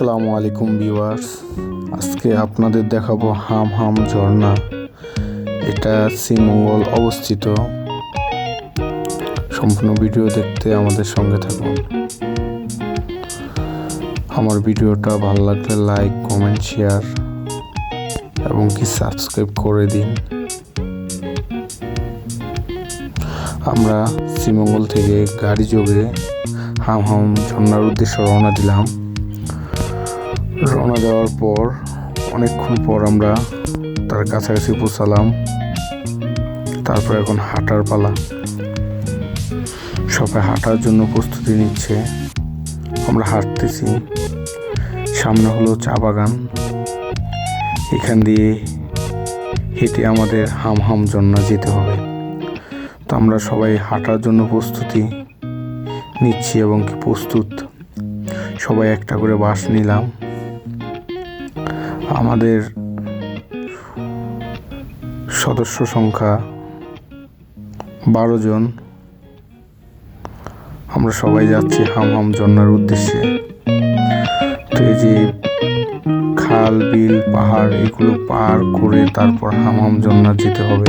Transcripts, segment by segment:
আসসালামু আলাইকুম ভিউয়ার্স, আজকে আপনাদের দেখাবো হাম হাম ঝর্ণা। এটা শ্রীমঙ্গল অবস্থিত। সম্পূর্ণ ভিডিও দেখতে আমাদের সঙ্গে থাকুন। আমার ভিডিওটা ভালো লাগলে লাইক, কমেন্ট, শেয়ার এবং কি সাবস্ক্রাইব করে দিন। আমরা শ্রীমঙ্গল থেকে গাড়ি যোগে হাম হাম ঝর্ণার উদ্দেশ্যে রওনা দিলাম। রওনা দেওয়ার পর অনেকক্ষণ পর আমরা তার কাছাকাছি পৌঁছালাম। তারপর এখন হাঁটার পালা। সবাই হাঁটার জন্য প্রস্তুতি নিচ্ছে। আমরা হাঁটতেছি। সামনে হলো চা বাগান। এখান দিয়ে হেঁটে আমাদের হাম হাম ঝর্ণা যেতে হবে। তো আমরা সবাই হাঁটার জন্য প্রস্তুতি নিচ্ছি এবং কি প্রস্তুত। সবাই একটা করে বাস নিলাম। আমাদের সদস্য সংখ্যা 12 জন। আমরা সবাই যাচ্ছি হাম হাম ঝর্ণার উদ্দেশ্যে। তো এই যে খাল, বিল, পাহাড় এগুলো পার করে তারপর হাম হাম ঝর্ণা যেতে হবে।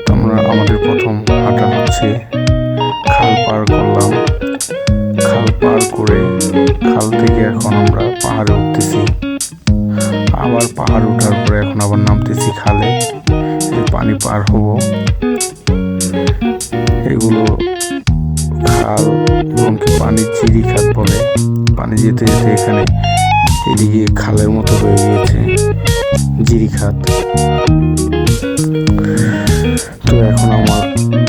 তো আমাদের প্রথম হাঁটা হচ্ছে। খাল পার করলাম। খাল পার করে খাল থেকে এখন আমরা পাহাড়ে উঠতেছি। আবার পাহাড় ওঠার পরে এখন আবার নামতেছি খালে। পানি পার হব। এগুলো খাল এবং পানির চিরি খাত বলে। পানি যেতে যেতে এখানে এদিকে খালের মতো হয়ে গিয়েছে জিরি খাত। তো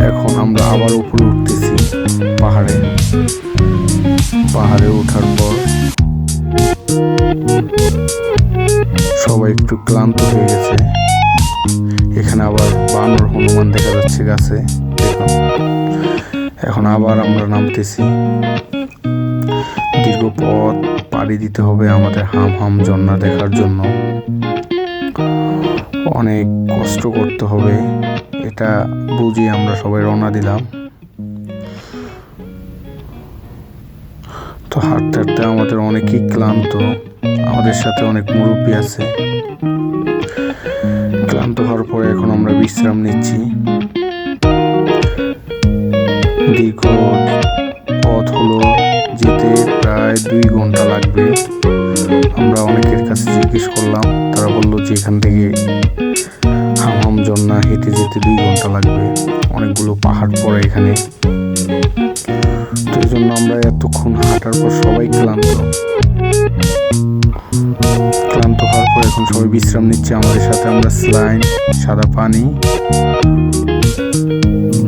এখন আমরা আবার উপরে উঠতেছি পাহাড়ে ওঠার পর সবাই একটু ক্লান্ত হয়ে গেছে। এখানে আবার বানর, হনুমান দেখা যাচ্ছে গাছে। এখন আবার আমরা নামতেছি। দীর্ঘ পথ পাড়ি দিতে হবে আমাদের হাম হাম ঝর্ণা দেখার জন্য। অনেক কষ্ট করতে হবে, এটা বুঝি আমরা সবাই রওনা দিলাম। তো হাঁটতে হাঁটতে আমাদের অনেকেই ক্লান্ত। আমাদের সাথে অনেক মুরব্বী আছে। ক্লান্ত হওয়ার পরে এখন আমরা বিশ্রাম নিচ্ছি। দীর্ঘ পথ হলো, যেতে প্রায় 2 ঘন্টা লাগবে। আমরা অনেকের কাছে জিজ্ঞেস করলাম, তারা বললো যে এখান থেকে হাম হাম ঝর্ণা হেঁটে যেতে 2 ঘন্টা লাগবে। অনেকগুলো পাহাড় পড়ে এখানে। তো এই জন্য আমরা এতক্ষণ হাঁটার পর সবাই ক্লান্ত হওয়ার পর এখন সবাই বিশ্রাম নিচ্ছে। আমাদের সাথে আমরা স্যালাইন, সাদা পানি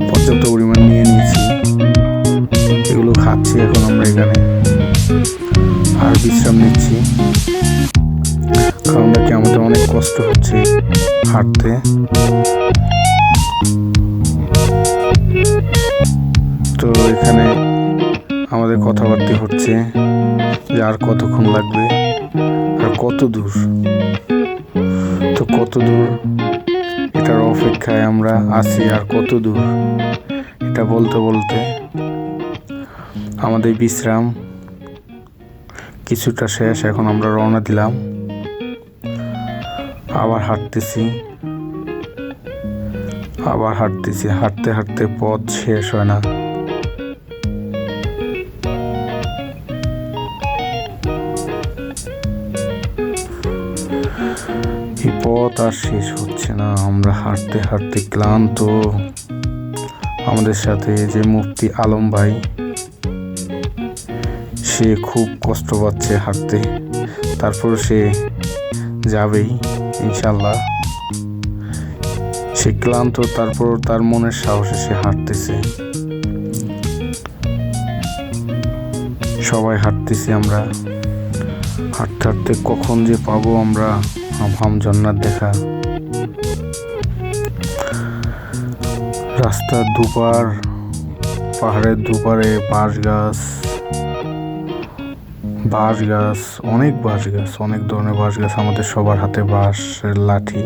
পর্যাপ্ত পরিমাণ নিয়ে নিয়েছি। এগুলো খাচ্ছি এখন আমরা এখানে আর বিশ্রাম নিচ্ছি। কারণ কি আমাদের অনেক কষ্ট হচ্ছে হাঁটতে। তো এখানে আমাদের কথাবার্তা হচ্ছে যে আর কতক্ষণ লাগবে, আর কত দূর। তো কত দূর এটার অপেক্ষায় আমরা আছি। আর কত দূর এটা বলতে বলতে আমাদের বিশ্রাম কিছুটা শেষ। এখন আমরা রওনা দিলাম। আবার হাঁটতেছি। হাঁটতে হাঁটতে পথ শেষ হয় না। এই পথ আর শেষ হচ্ছে না। আমরা হাঁটতে হাঁটতে ক্লান্ত। আমাদের সাথে যে মুফতি আলম ভাই, সে খুব কষ্ট পাচ্ছে হাঁটতে। তারপর সে যাবেই ইনশাল্লাহ। সে ক্লান্ত, তারপর তার মনের সাহসে সে হাঁটতেছে। সবাই হাঁটতেছি আমরা। হাঁটতে হাঁটতে কখন যে পাবো আমরা হাম হাম ঝর্ণার দেখা। রাস্তার দুপার, পাহাড়ের দুপারে বাঁশ গাছ, অনেক ধরনের বাঁশ গাছ। আমাদের সবার হাতে বাঁশের লাঠি।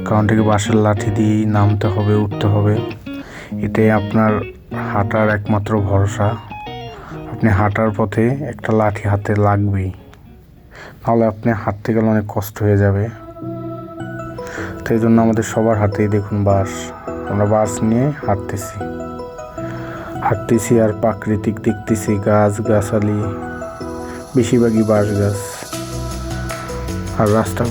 কারণ থেকে বাঁশের লাঠি দিয়ে নামতে হবে, উঠতে হবে। এটাই আপনার হাঁটার একমাত্র ভরসা। আপনি হাঁটার পথে একটা লাঠি হাতে লাগবেই। নাহলে আপনি হাঁটতে গেলে অনেক কষ্ট হয়ে যাবে। তো এই জন্য আমাদের সবার হাতেই দেখুন বাঁশ, আমরা বাঁশ নিয়ে হাঁটতেছি আর প্রাকৃতিক দেখতেছি, গাছগাছালি, বেশিরভাগই বাঁশ গাছ। আর রাস্তা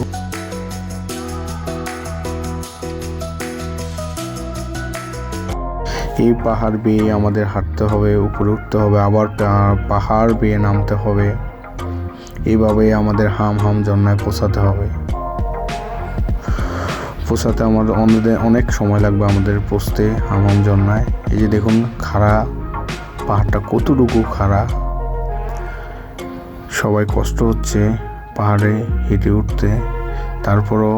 এই পাহাড় বেয়ে আমাদের হাঁটতে হবে, উপরে উঠতে হবে, আবার পাহাড় বেয়ে নামতে হবে। এইভাবে আমাদের হাম ঝর্ণায় পৌঁছাতে হবে। আমাদের অনেক সময় লাগবে আমাদের পৌঁছতে হাম ঝর্ণায়। এই যে দেখুন খাড়া পাহাড়টা কতটুকু খাড়া, সবাই কষ্ট হচ্ছে পাহাড়ে হেঁটে উঠতে। তারপরও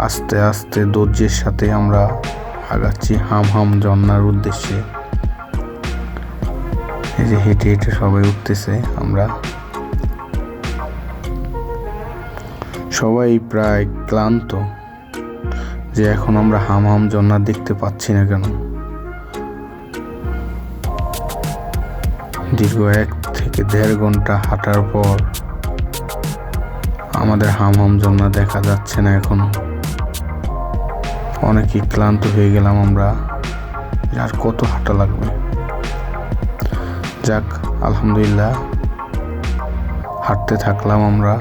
আস্তে আস্তে ধৈর্যের সাথে আমরা আগাচ্ছি হাম ঝর্ণার উদ্দেশ্যে। এই যে হেঁটে হেঁটে সবাই উঠতেছে, আমরা সবাই প্রায় ক্লান্ত যে এখন আমরা হাম ঝর্ণা দেখতে পাচ্ছি না কেন। দীর্ঘ 1 থেকে 1.5 ঘন্টা হাঁটার পর আমাদের হাম ঝর্ণা দেখা যাচ্ছে না এখনো। অনেকই ক্লান্ত হয়ে গেলাম আমরা, আর কত হাঁটা লাগবে। যাক আলহামদুলিল্লাহ, হাঁটতে থাকলাম আমরা।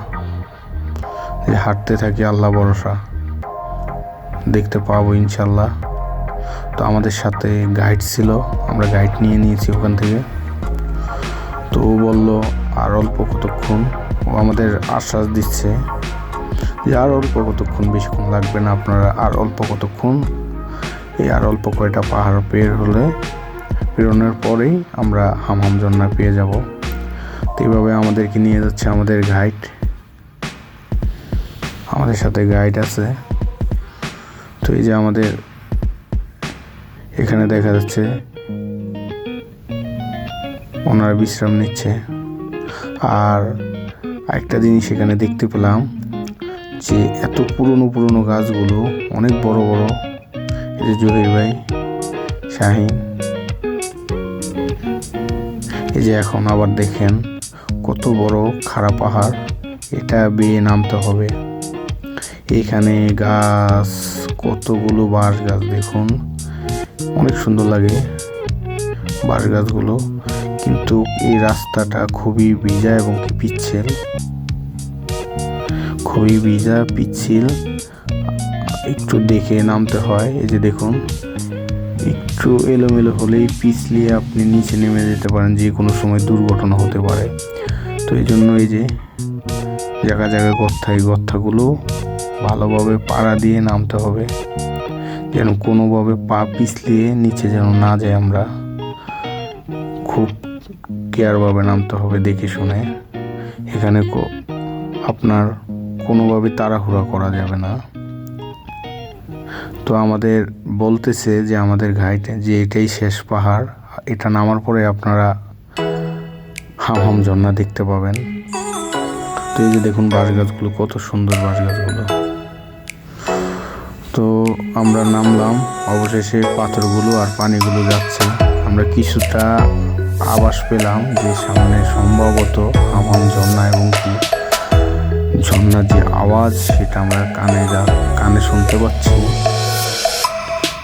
হাঁটতে থাকি, আল্লাহ ভরসা, দেখতে পাবো ইনশাল্লাহ। তো আমাদের সাথে গাইড ছিল, আমরা গাইড নিয়ে নিয়েছি ওখান থেকে। তো ও বললো আর অল্প কতক্ষণ, ও আমাদের আশ্বাস দিচ্ছে যে আর অল্প কতক্ষণ, বেশিক্ষণ লাগবে না, আপনারা আর অল্প কতক্ষণ, এই আর অল্প কয়টা পাহাড় পেরোনোর পরেই আমরা হাম ঝর্ণা পেয়ে যাব। তো এইভাবে আমাদেরকে নিয়ে যাচ্ছে আমাদের গাইড, আমাদের সাথে গাইড আছে। তো এই যে আমাদের এখানে দেখা যাচ্ছে ওনারা বিশ্রাম নিচ্ছে। আর একটা জিনিস এখানে দেখতে পেলাম যে এত পুরনো গাছগুলো অনেক বড় বড়। এই যে জহির ভাই, শাহিন, এই যে এখন আবার দেখেন কত বড় খাড়া পাহাড়, এটা বেয়ে নামতে হবে। এখানে গাছ, কতগুলো বাঁশ গাছ দেখুন, অনেক সুন্দর লাগে বাঁশ গাছগুলো। কিন্তু এই রাস্তাটা খুবই ভিজা এবং পিচ্ছিল, একটু দেখে নামতে হয়। এই যে দেখুন একটু এলোমেলো হলেই পিছলিয়ে আপনি নিচে নেমে যেতে পারেন, যে কোনো সময় দুর্ঘটনা হতে পারে। তো এই জন্য এই যে জায়গায় গর্তগুলো ভালোভাবে পাড়া দিয়ে নামতে হবে, যেন কোনোভাবে পা পিছলিয়ে নিচে যেন না যায়। আমরা খুব কেয়ারভাবে নামতে হবে, দেখে শুনে। এখানে আপনার কোনোভাবে তাড়াহুড়া করা যাবে না। তো আমাদের বলতেছে যে আমাদের গাইড যে এটাই শেষ পাহাড়, এটা নামার পরে আপনারা হাম ঝর্ণা দেখতে পাবেন। তো এই যে দেখুন বাঁশ গাছগুলো, কত সুন্দর বাঁশ গাছগুলো। তো আমরা নামলাম, অবশেষে পাথরগুলো আর পানিগুলো যাচ্ছে। আমরা কিছুটা আভাস পেলাম যে সামনে সম্ভবত হাম ঝর্ণা, এবং কি ঝর্ণার যে আওয়াজ সেটা আমরা কানে শুনতে পাচ্ছি।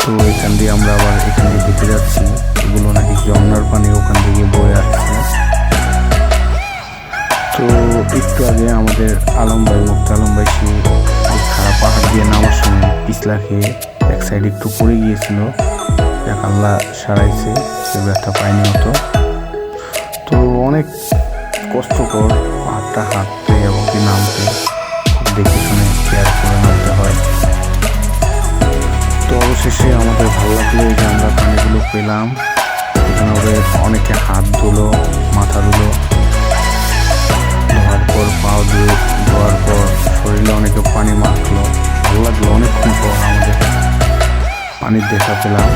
তো এখান দিয়ে আমরা আবার এখান দিয়ে দেখে যাচ্ছি, এগুলো নাকি ঝর্ণার পানি ওখান থেকে বয়ে আসছে। তো একটু আগে আমাদের মুক্ত আলম ভাই সে খারাপ পাহাড় দিয়ে নামার সময় পিছলা খেয়ে এক সাইড একটু পড়ে গিয়েছিল, যাক আল্লাহ সারাইছে, সে ব্যথা পায়নি হতো। তো অনেক কষ্টকর পাহাড়টা হাঁটতে এবং কি নামতে, দেখে শুনে কেয়ার করে নামতে হয়। তো অবশেষে আমাদের ভালো লাগলো এই যে আমরা পানিগুলো পেলাম। এখানে ওদের অনেকে হাত ধুলো, মাথা ধুলো, ধোয়ার পর পাও ধোয়ার পর শরীরে অনেকে পানি মাখলো। ভালো লাগলো, অনেকক্ষণ পর আমাদের পানির দেখা পেলাম।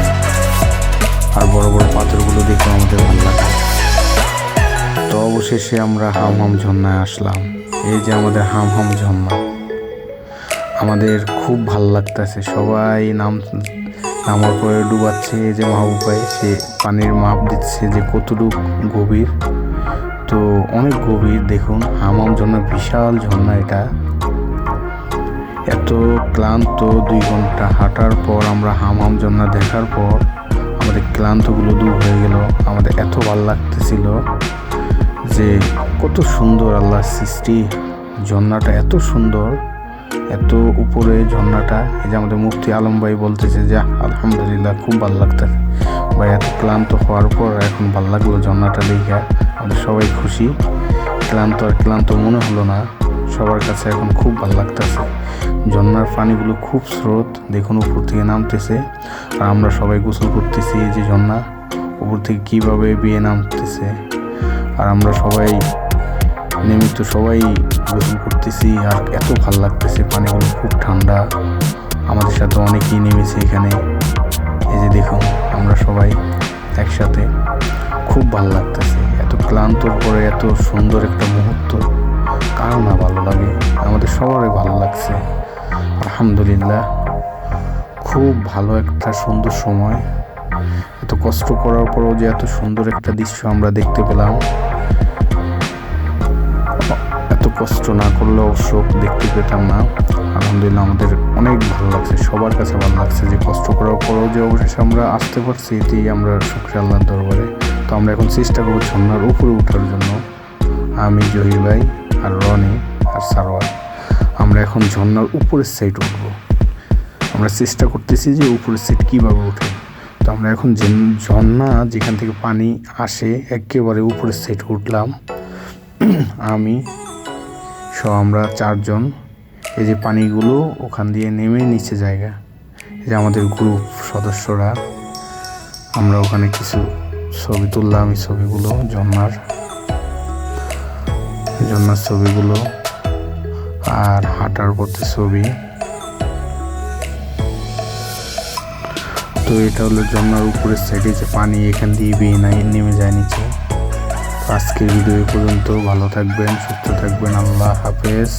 আর বড় বড় পাথরগুলো দেখে আমাদের ভালো লাগলো। তো অবশেষে আমরা হাম ঝর্ণায় আসলাম। এই যে আমাদের হাম ঝর্ণা, আমাদের খুব ভালো লাগতেছে। সবাই নামার পরে ডুবাচ্ছে। এই যে মাহবুব ভাই, সে পানির মাপ দিচ্ছে যে কতটুকু গভীর। তো অনেক গভীর। দেখুন হামাম ঝর্ণা, বিশাল ঝর্ণা এটা। এত ক্লান্ত, 2 ঘন্টা হাঁটার পর আমরা হামাম ঝর্ণা দেখার পর আমাদের ক্লান্তগুলো দূর হয়ে গেল। আমাদের এত ভালো লাগতেছিল যে কত সুন্দর আল্লাহর সৃষ্টি। ঝর্ণাটা এত সুন্দর, এত উপরে ঝর্ণাটা। এই যে আমাদের মুফতি আলম ভাই বলতেছে যে আলহামদুলিল্লাহ, খুব ভালো লাগতেছে ভাই। এত ক্লান্ত হওয়ার পর এখন ভালো লাগলো ঝর্ণাটা দেখে। আমাদের সবাই খুশি, ক্লান্ত মনে হলো না। সবার কাছে এখন খুব ভালো লাগতেছে। ঝর্ণার পানিগুলো খুব স্রোত, দেখুন উপর থেকে নামতেছে। আর আমরা সবাই গোসল করতেছি। এই যে ঝর্ণা উপর থেকে কীভাবে বেয়ে নামতেছে, আর আমরা সবাই নিয়মিত সবাই গোসল করতেছি। আর এত ভালো লাগতেছে, পানিগুলো খুব ঠান্ডা। আমাদের সাথে অনেকেই নেমেছে এখানে। এই যে দেখুন আমরা সবাই একসাথে, খুব ভালো লাগতেছে। এত ক্লান্তর পরে এত সুন্দর একটা মুহূর্ত, কার না ভালো লাগে? আমাদের সবারই ভালো লাগছে আলহামদুলিল্লাহ। খুব ভালো একটা সুন্দর সময়। এত কষ্ট করার পরেও যে এত সুন্দর একটা দৃশ্য আমরা দেখতে পেলাম, এত কষ্ট না করলে অবশ্য দেখতে পেতাম না। আলহামদুলিল্লাহ আমাদের অনেক ভালো লাগছে, সবার কাছে ভালো লাগছে যে কষ্ট করার পরেও যে অবশেষে আমরা আসতে পারছি, এতেই আমরা শুকরিয়া আল্লাহর দরবারে। তো আমরা এখন চেষ্টা করবো ঝর্ণার উপরে ওঠার জন্য। আমি, জহির ভাই, আর রনি, আর সারোয়ার, আমরা এখন ঝর্ণার উপরের সাইড উঠবো। আমরা চেষ্টা করতেছি যে উপরের সাইড কীভাবে ওঠে। তো আমরা এখন ঝর্ণা যেখান থেকে পানি আসে একেবারে উপরের সাইড উঠলাম। আমি সহ আমরা 4 জন। এই যে পানিগুলো ওখান দিয়ে নেমে নিচে জায়গা। এই যে আমাদের গ্রুপ সদস্যরা, আমরা ওখানে কিছু ছবি তুললাম। এই ছবিগুলো ঝর্ণার ছবিগুলো, আর হাঁটার পথে ছবি। তো এটা হলো ঝর্ণার উপরের সাইডে যে পানি এখান দিয়ে বেয়ে নেমে যায় নিচে। আজকের ভিডিও পর্যন্ত। ভালো থাকবেন, সুস্থ থাকবেন, আল্লাহ হাফেজ।